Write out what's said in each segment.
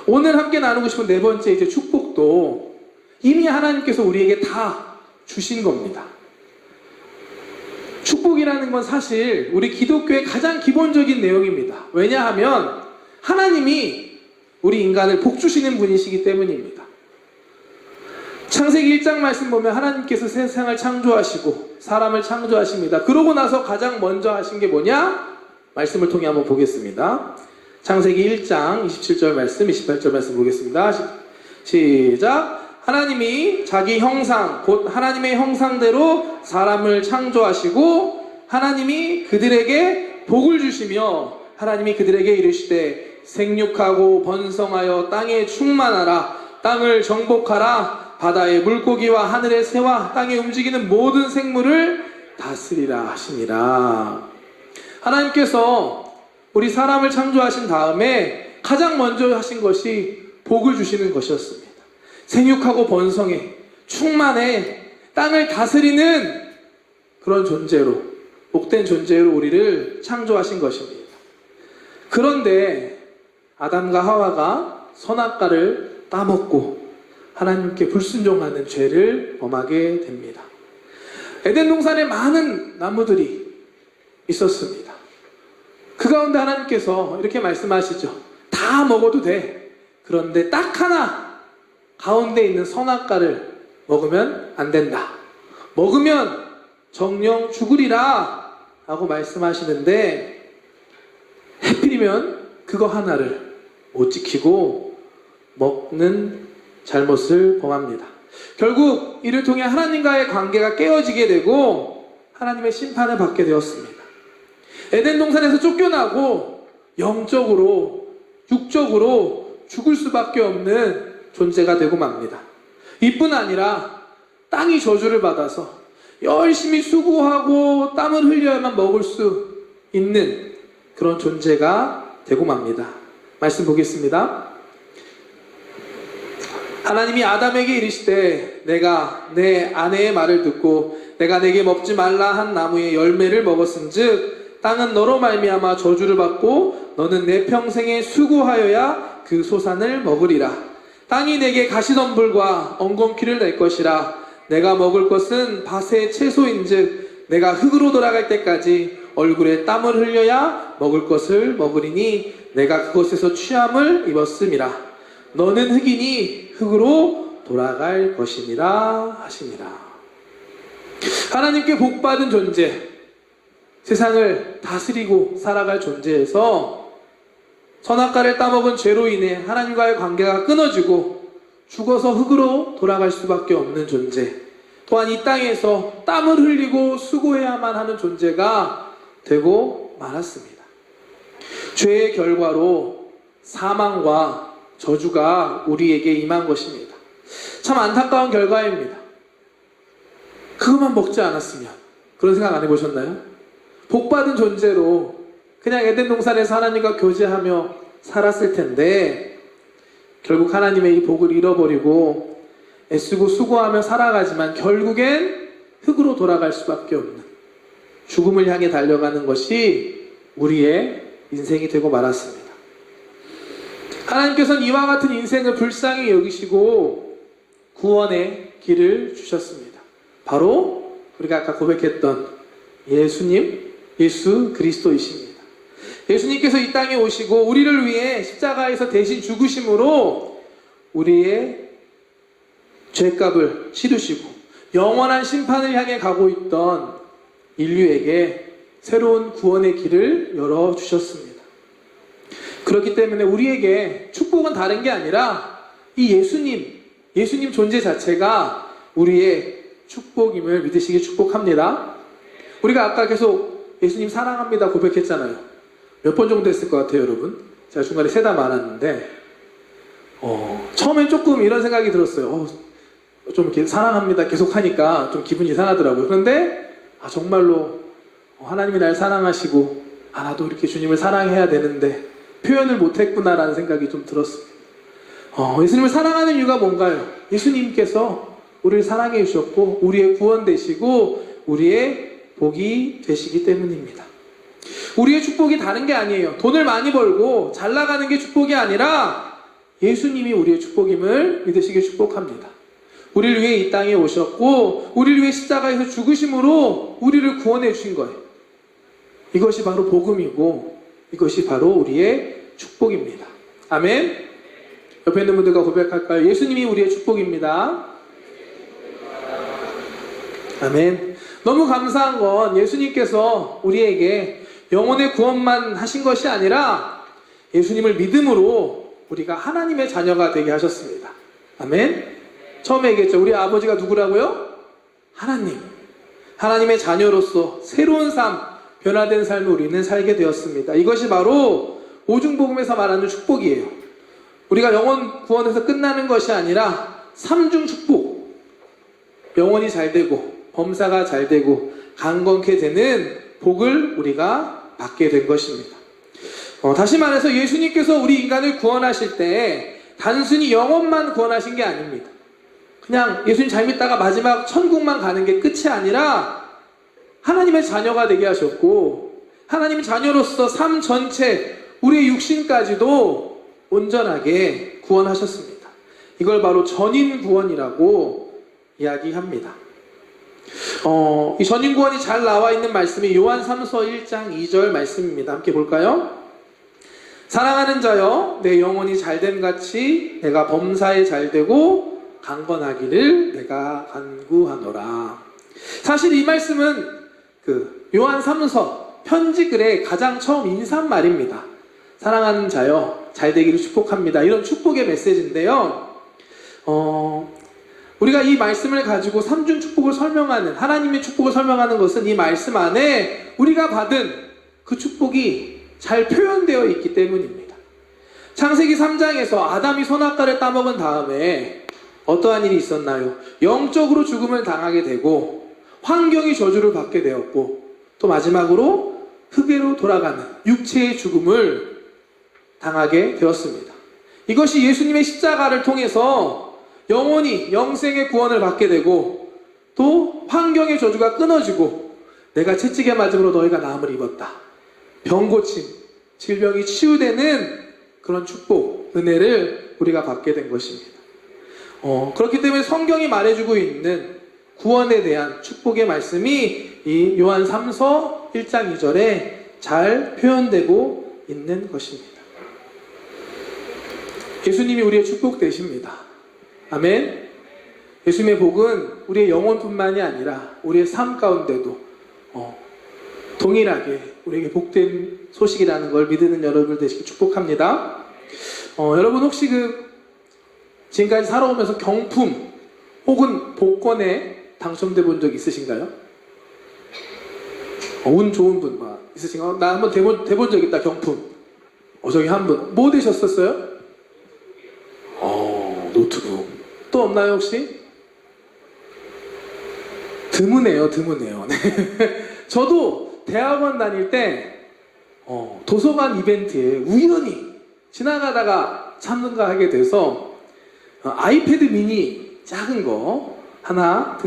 오늘 함께 나누고 싶은 네 번째 이제 축복도 이미 하나님께서 우리에게 다 주신 겁니다. 축복이라는 건 사실 우리 기독교의 가장 기본적인 내용입니다. 왜냐하면 하나님이 우리 인간을 복 주시는 분이시기 때문입니다. 창세기 1장 말씀 보면 하나님께서 세상을 창조하시고 사람을 창조하십니다. 그러고 나서 가장 먼저 하신 게 뭐냐? 말씀을 통해 한번 보겠습니다. 창세기 1장 27절 말씀, 28절 말씀 보겠습니다. 시작! 하나님이 자기 형상, 곧 하나님의 형상대로 사람을 창조하시고 하나님이 그들에게 복을 주시며 하나님이 그들에게 이르시되 생육하고 번성하여 땅에 충만하라. 땅을 정복하라. 바다의 물고기와 하늘의 새와 땅에 움직이는 모든 생물을 다스리라 하시니라. 하나님께서 우리 사람을 창조하신 다음에 가장 먼저 하신 것이 복을 주시는 것이었습니다. 생육하고 번성해, 충만해, 땅을 다스리는 그런 존재로, 복된 존재로 우리를 창조하신 것입니다. 그런데 아담과 하와가 선악과를 따먹고 하나님께 불순종하는 죄를 범하게 됩니다. 에덴 동산에 많은 나무들이 있었습니다. 그 가운데 하나님께서 이렇게 말씀하시죠. 다 먹어도 돼. 그런데 딱 하나 가운데 있는 선악과를 먹으면 안 된다. 먹으면 정령 죽으리라 라고 말씀하시는데 하필이면 그거 하나를 못 지키고 먹는 잘못을 범합니다. 결국 이를 통해 하나님과의 관계가 깨어지게 되고 하나님의 심판을 받게 되었습니다. 에덴 동산에서 쫓겨나고 영적으로, 육적으로 죽을 수밖에 없는 존재가 되고 맙니다. 이뿐 아니라 땅이 저주를 받아서 열심히 수고하고 땀을 흘려야만 먹을 수 있는 그런 존재가 되고 맙니다. 말씀 보겠습니다. 하나님이 아담에게 이르시되 내가 내 아내의 말을 듣고 내가 내게 먹지 말라 한 나무의 열매를 먹었은즉 땅은 너로 말미암아 저주를 받고 너는 내 평생에 수고하여야 그 소산을 먹으리라. 땅이 내게 가시덤불과 엉겅퀴를 낼 것이라. 내가 먹을 것은 밭의 채소인즉 내가 흙으로 돌아갈 때까지 얼굴에 땀을 흘려야 먹을 것을 먹으리니 내가 그것에서 취함을 입었음이라. 너는 흙이니 흙으로 돌아갈 것이니라 하시니라. 하나님께 복받은 존재, 세상을 다스리고 살아갈 존재에서 선악과를 따먹은 죄로 인해 하나님과의 관계가 끊어지고 죽어서 흙으로 돌아갈 수밖에 없는 존재, 또한 이 땅에서 땀을 흘리고 수고해야만 하는 존재가 되고 말았습니다. 죄의 결과로 사망과 저주가 우리에게 임한 것입니다. 참 안타까운 결과입니다. 그것만 먹지 않았으면, 그런 생각 안 해보셨나요? 복받은 존재로 그냥 에덴 동산에서 하나님과 교제하며 살았을 텐데 결국 하나님의 이 복을 잃어버리고 애쓰고 수고하며 살아가지만 결국엔 흙으로 돌아갈 수밖에 없는 죽음을 향해 달려가는 것이 우리의 인생이 되고 말았습니다. 하나님께서는 이와 같은 인생을 불쌍히 여기시고 구원의 길을 주셨습니다. 바로 우리가 아까 고백했던 예수님, 예수 그리스도이십니다. 예수님께서 이 땅에 오시고 우리를 위해 십자가에서 대신 죽으심으로 우리의 죄값을 치르시고 영원한 심판을 향해 가고 있던 인류에게 새로운 구원의 길을 열어주셨습니다. 그렇기 때문에 우리에게 축복은 다른 게 아니라 이 예수님 존재 자체가 우리의 축복임을 믿으시기 축복합니다. 우리가 아까 계속 예수님 사랑합니다 고백했잖아요. 몇 번 정도 했을 것 같아요, 여러분? 제가 중간에 세다 말았는데 처음엔 조금 이런 생각이 들었어요. 좀 이렇게 사랑합니다 계속 하니까 좀 기분이 이상하더라고요. 그런데 정말로 하나님이 날 사랑하시고 나도 이렇게 주님을 사랑해야 되는데 표현을 못했구나라는 생각이 좀 들었습니다. 예수님을 사랑하는 이유가 뭔가요? 예수님께서 우리를 사랑해 주셨고 우리의 구원 되시고 우리의 복이 되시기 때문입니다. 우리의 축복이 다른 게 아니에요. 돈을 많이 벌고 잘 나가는 게 축복이 아니라 예수님이 우리의 축복임을 믿으시길 축복합니다. 우리를 위해 이 땅에 오셨고 우리를 위해 십자가에서 죽으심으로 우리를 구원해 주신 거예요. 이것이 바로 복음이고 이것이 바로 우리의 축복입니다. 아멘. 옆에 있는 분들과 고백할까요? 예수님이 우리의 축복입니다. 아멘. 너무 감사한 건 예수님께서 우리에게 영혼의 구원만 하신 것이 아니라 예수님을 믿음으로 우리가 하나님의 자녀가 되게 하셨습니다. 아멘. 처음에 얘기했죠. 우리 아버지가 누구라고요? 하나님. 하나님의 자녀로서 새로운 삶, 변화된 삶을 우리는 살게 되었습니다. 이것이 바로 오중복음에서 말하는 축복이에요. 우리가 영혼 구원에서 끝나는 것이 아니라 삼중 축복. 영혼이 잘 되고 범사가 잘 되고 강건케 되는 복을 우리가 받게 된 것입니다. 다시 말해서 예수님께서 우리 인간을 구원하실 때 단순히 영혼만 구원하신 게 아닙니다. 그냥 예수님 잘 믿다가 마지막 천국만 가는 게 끝이 아니라 하나님의 자녀가 되게 하셨고 하나님의 자녀로서 삶 전체 우리의 육신까지도 온전하게 구원하셨습니다. 이걸 바로 전인 구원이라고 이야기합니다. 이 전인 구원이 잘 나와 있는 말씀이 요한 3서 1장 2절 말씀입니다. 함께 볼까요? 사랑하는 자여 내 영혼이 잘됨 같이 내가 범사에 잘되고 강건하기를 내가 간구하노라. 사실 이 말씀은 요한 3서 편지글에 가장 처음 인사한 말입니다. 사랑하는 자여 잘되기를 축복합니다. 이런 축복의 메시지인데요. 우리가 이 말씀을 가지고 삼중 축복을 설명하는 하나님의 축복을 설명하는 것은 이 말씀 안에 우리가 받은 그 축복이 잘 표현되어 있기 때문입니다. 창세기 3장에서 아담이 선악과를 따먹은 다음에 어떠한 일이 있었나요? 영적으로 죽음을 당하게 되고 환경이 저주를 받게 되었고 또 마지막으로 흙으로 돌아가는 육체의 죽음을 당하게 되었습니다. 이것이 예수님의 십자가를 통해서 영혼이 영생의 구원을 받게 되고 또 환경의 저주가 끊어지고 내가 채찍에 맞음으로 너희가 나음을 입었다. 병고침, 질병이 치유되는 그런 축복, 은혜를 우리가 받게 된 것입니다. 그렇기 때문에 성경이 말해주고 있는 구원에 대한 축복의 말씀이 이 요한 3서 1장 2절에 잘 표현되고 있는 것입니다. 예수님이 우리의 축복 되십니다. 아멘. 예수님의 복은 우리의 영혼뿐만이 아니라 우리의 삶 가운데도 동일하게 우리에게 복된 소식이라는 걸 믿는 여러분들 되시길 축복합니다. 여러분 혹시 지금까지 살아오면서 경품 혹은 복권에 당첨돼 본 적 있으신가요? 운 좋은 분 있으신가요? 나 한번 돼본 적 있다. 경품. 저기 한 분. 뭐 되셨었어요? 노트북. 또 없나요 혹시? 드무네요. 네. 저도 대학원 다닐 때 도서관 이벤트에 우연히 지나가다가 참가하게 돼서 아이패드 미니 작은 거 하나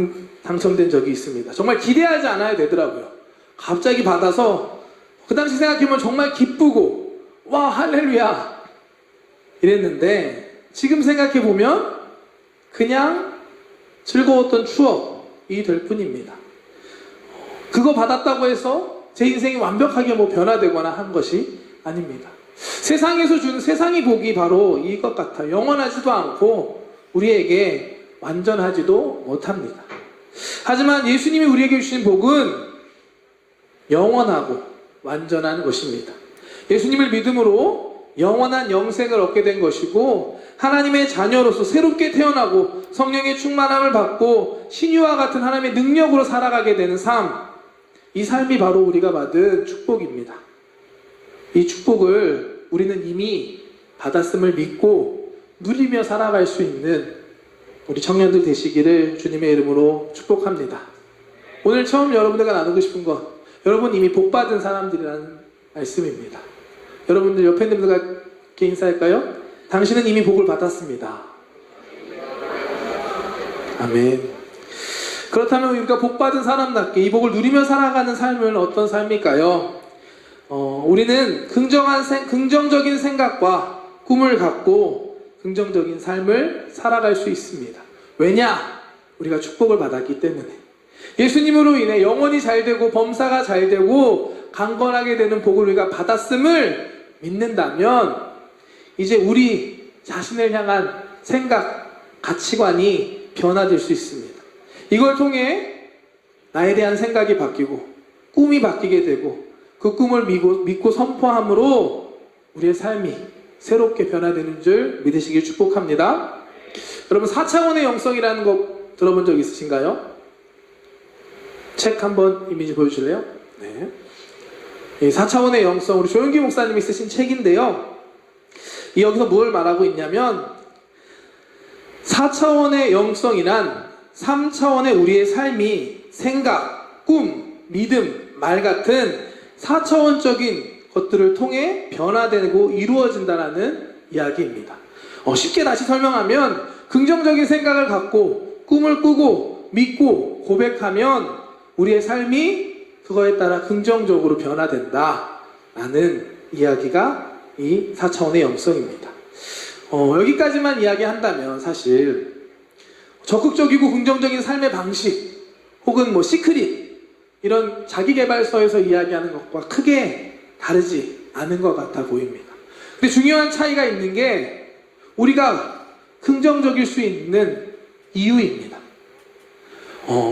당첨된 적이 있습니다. 정말 기대하지 않아야 되더라고요. 갑자기 받아서 그 당시 생각해보면 정말 기쁘고 와 할렐루야 이랬는데 지금 생각해보면 그냥 즐거웠던 추억이 될 뿐입니다. 그거 받았다고 해서 제 인생이 완벽하게 변화되거나 한 것이 아닙니다. 세상에서 주는 세상의 복이 바로 이것 같아요. 영원하지도 않고 우리에게 완전하지도 못합니다. 하지만 예수님이 우리에게 주신 복은 영원하고 완전한 것입니다. 예수님을 믿음으로 영원한 영생을 얻게 된 것이고 하나님의 자녀로서 새롭게 태어나고 성령의 충만함을 받고 신유와 같은 하나님의 능력으로 살아가게 되는 삶, 이 삶이 바로 우리가 받은 축복입니다. 이 축복을 우리는 이미 받았음을 믿고 누리며 살아갈 수 있는 우리 청년들 되시기를 주님의 이름으로 축복합니다. 오늘 처음 여러분들과 나누고 싶은 것, 여러분 이미 복받은 사람들이라는 말씀입니다. 여러분들 옆에 있는 분들과 이렇게 인사할까요? 당신은 이미 복을 받았습니다. 아멘. 그렇다면 우리가 복받은 사람답게 이 복을 누리며 살아가는 삶은 어떤 삶일까요? 우리는 긍정적인 생각과 꿈을 갖고 긍정적인 삶을 살아갈 수 있습니다. 왜냐? 우리가 축복을 받았기 때문에. 예수님으로 인해 영혼이 잘 되고 범사가 잘 되고 강건하게 되는 복을 우리가 받았음을 믿는다면 이제 우리 자신을 향한 생각, 가치관이 변화될 수 있습니다. 이걸 통해 나에 대한 생각이 바뀌고 꿈이 바뀌게 되고 그 꿈을 믿고 선포함으로 우리의 삶이 새롭게 변화되는 줄 믿으시길 축복합니다. 여러분 4차원의 영성이라는 거 들어본 적 있으신가요? 책 한번 이미지 보여주실래요? 네. 이 4차원의 영성, 우리 조영기 목사님이 쓰신 책인데요. 여기서 뭘 말하고 있냐면 4차원의 영성이란 3차원의 우리의 삶이 생각, 꿈, 믿음, 말 같은 4차원적인 것들을 통해 변화되고 이루어진다는 이야기입니다. 쉽게 다시 설명하면 긍정적인 생각을 갖고 꿈을 꾸고 믿고 고백하면 우리의 삶이 그거에 따라 긍정적으로 변화된다라는 이야기가 이 4차원의 영성입니다. 여기까지만 이야기한다면 사실 적극적이고 긍정적인 삶의 방식 혹은 시크릿 이런 자기계발서에서 이야기하는 것과 크게 다르지 않은 것 같아 보입니다. 근데 중요한 차이가 있는 게 우리가 긍정적일 수 있는 이유입니다.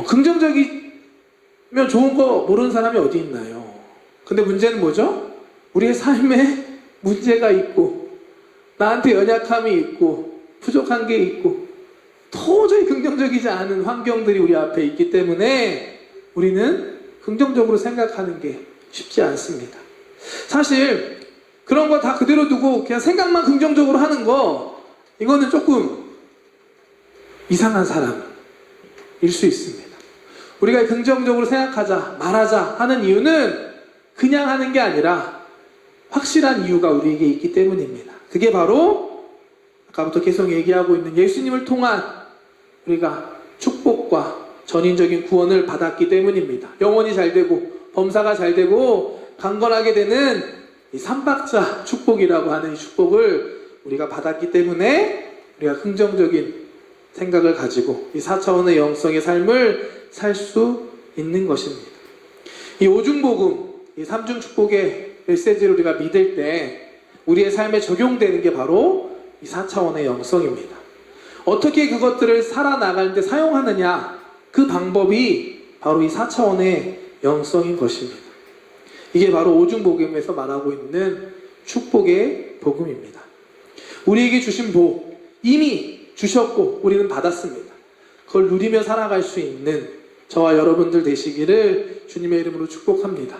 긍정적이면 좋은 거 모르는 사람이 어디 있나요? 근데 문제는 뭐죠? 우리의 삶에 문제가 있고 나한테 연약함이 있고 부족한 게 있고 도저히 긍정적이지 않은 환경들이 우리 앞에 있기 때문에 우리는 긍정적으로 생각하는 게 쉽지 않습니다. 사실 그런 거 다 그대로 두고 그냥 생각만 긍정적으로 하는 거 이거는 조금 이상한 사람일 수 있습니다. 우리가 긍정적으로 생각하자, 말하자 하는 이유는 그냥 하는 게 아니라 확실한 이유가 우리에게 있기 때문입니다. 그게 바로 아까부터 계속 얘기하고 있는 예수님을 통한 우리가 축복과 전인적인 구원을 받았기 때문입니다. 영혼이 잘 되고 범사가 잘 되고 강건하게 되는 이 삼박자 축복이라고 하는 이 축복을 우리가 받았기 때문에 우리가 긍정적인 생각을 가지고 이 4차원의 영성의 삶을 살 수 있는 것입니다. 이 오중복음, 이 삼중축복의 메시지를 우리가 믿을 때 우리의 삶에 적용되는 게 바로 이 4차원의 영성입니다. 어떻게 그것들을 살아나가는데 사용하느냐, 그 방법이 바로 이 4차원의 영성인 것입니다. 이게 바로 오중복음에서 말하고 있는 축복의 복음입니다. 우리에게 주신 복 이미 주셨고 우리는 받았습니다. 그걸 누리며 살아갈 수 있는 저와 여러분들 되시기를 주님의 이름으로 축복합니다.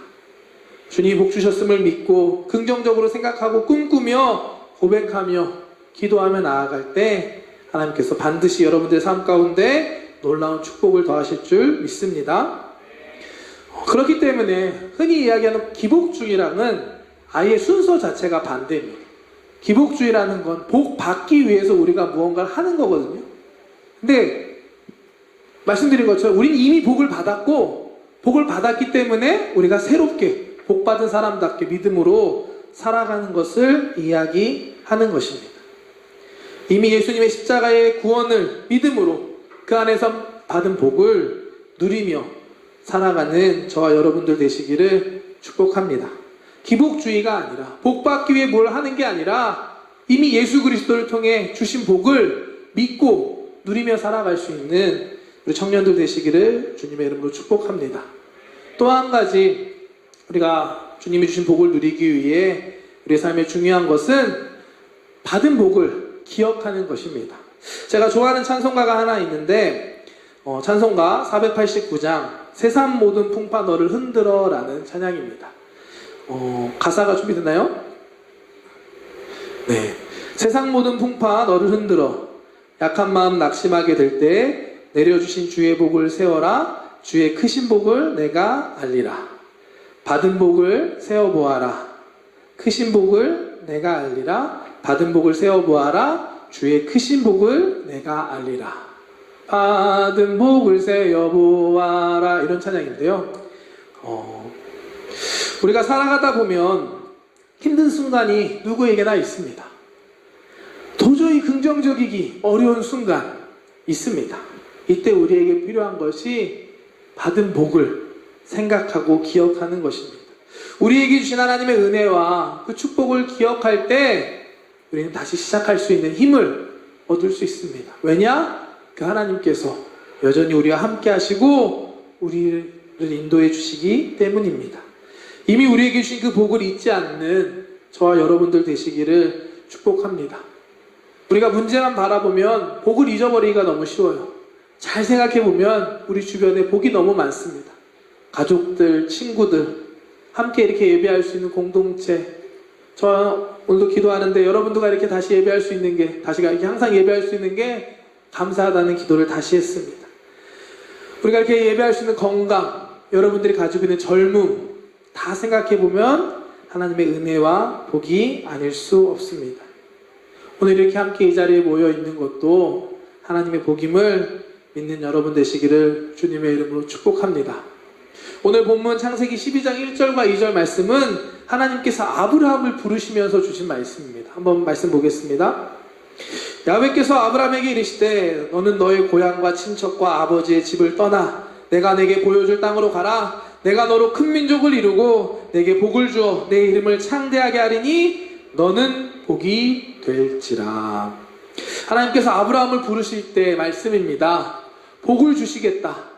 주님이 복 주셨음을 믿고 긍정적으로 생각하고 꿈꾸며 고백하며 기도하며 나아갈 때 하나님께서 반드시 여러분들의 삶 가운데 놀라운 축복을 더하실 줄 믿습니다. 그렇기 때문에 흔히 이야기하는 기복주의랑은 아예 순서 자체가 반대입니다. 기복주의라는 건 복 받기 위해서 우리가 무언가를 하는 거거든요. 근데 말씀드린 것처럼 우리는 이미 복을 받았고 복을 받았기 때문에 우리가 새롭게 복받은 사람답게 믿음으로 살아가는 것을 이야기하는 것입니다. 이미 예수님의 십자가의 구원을 믿음으로 그 안에서 받은 복을 누리며 살아가는 저와 여러분들 되시기를 축복합니다. 기복주의가 아니라 복받기 위해 뭘 하는 게 아니라 이미 예수 그리스도를 통해 주신 복을 믿고 누리며 살아갈 수 있는 우리 청년들 되시기를 주님의 이름으로 축복합니다. 또 한 가지 우리가 주님이 주신 복을 누리기 위해 우리의 삶에 중요한 것은 받은 복을 기억하는 것입니다. 제가 좋아하는 찬송가가 하나 있는데 찬송가 489장 세상 모든 풍파 너를 흔들어 라는 찬양입니다. 가사가 준비됐나요? 네. 세상 모든 풍파 너를 흔들어 약한 마음 낙심하게 될 때 내려주신 주의 복을 세워라 주의 크신 복을 내가 알리라 받은 복을 세어보아라 크신 복을 내가 알리라 받은 복을 세어보아라 주의 크신 복을 내가 알리라 받은 복을 세어보아라 이런 찬양인데요. 우리가 살아가다 보면 힘든 순간이 누구에게나 있습니다. 도저히 긍정적이기 어려운 순간 있습니다. 이때 우리에게 필요한 것이 받은 복을 생각하고 기억하는 것입니다. 우리에게 주신 하나님의 은혜와 그 축복을 기억할 때 우리는 다시 시작할 수 있는 힘을 얻을 수 있습니다. 왜냐? 그 하나님께서 여전히 우리와 함께 하시고 우리를 인도해 주시기 때문입니다. 이미 우리에게 주신 그 복을 잊지 않는 저와 여러분들 되시기를 축복합니다. 우리가 문제만 바라보면 복을 잊어버리기가 너무 쉬워요. 잘 생각해보면 우리 주변에 복이 너무 많습니다. 가족들, 친구들, 함께 이렇게 예배할 수 있는 공동체. 저 오늘도 기도하는데 여러분들과 이렇게 다시 예배할 수 있는 게, 다시가 이렇게 항상 예배할 수 있는 게 감사하다는 기도를 다시 했습니다. 우리가 이렇게 예배할 수 있는 건강, 여러분들이 가지고 있는 젊음, 다 생각해보면 하나님의 은혜와 복이 아닐 수 없습니다. 오늘 이렇게 함께 이 자리에 모여 있는 것도 하나님의 복임을 믿는 여러분 되시기를 주님의 이름으로 축복합니다. 오늘 본문 창세기 12장 1절과 2절 말씀은 하나님께서 아브라함을 부르시면서 주신 말씀입니다. 한번 말씀 보겠습니다. 야훼께서 아브라함에게 이르시되 너는 너의 고향과 친척과 아버지의 집을 떠나 내가 내게 보여줄 땅으로 가라. 내가 너로 큰 민족을 이루고 내게 복을 주어 내 이름을 창대하게 하리니 너는 복이 될지라. 하나님께서 아브라함을 부르실 때 말씀입니다. 복을 주시겠다.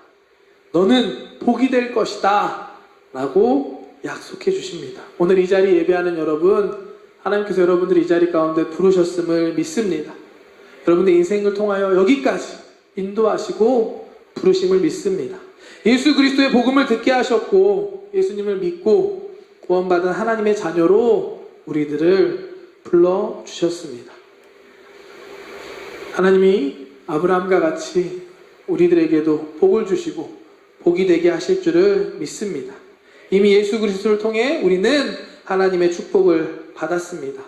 너는 복이 될 것이다 라고 약속해 주십니다. 오늘 이 자리에 예배하는 여러분, 하나님께서 여러분들을 이 자리 가운데 부르셨음을 믿습니다. 여러분의 인생을 통하여 여기까지 인도하시고 부르심을 믿습니다. 예수 그리스도의 복음을 듣게 하셨고 예수님을 믿고 구원받은 하나님의 자녀로 우리들을 불러주셨습니다. 하나님이 아브라함과 같이 우리들에게도 복을 주시고 복이 되게 하실 줄을 믿습니다. 이미 예수 그리스도를 통해 우리는 하나님의 축복을 받았습니다.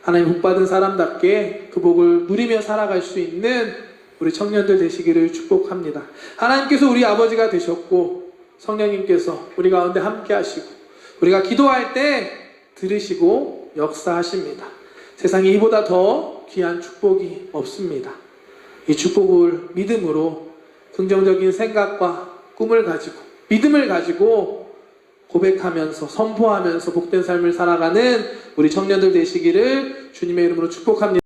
하나님 복받은 사람답게 그 복을 누리며 살아갈 수 있는 우리 청년들 되시기를 축복합니다. 하나님께서 우리 아버지가 되셨고 성령님께서 우리 가운데 함께 하시고 우리가 기도할 때 들으시고 역사하십니다. 세상에 이보다 더 귀한 축복이 없습니다. 이 축복을 믿음으로 긍정적인 생각과 꿈을 가지고 믿음을 가지고 고백하면서 선포하면서 복된 삶을 살아가는 우리 청년들 되시기를 주님의 이름으로 축복합니다.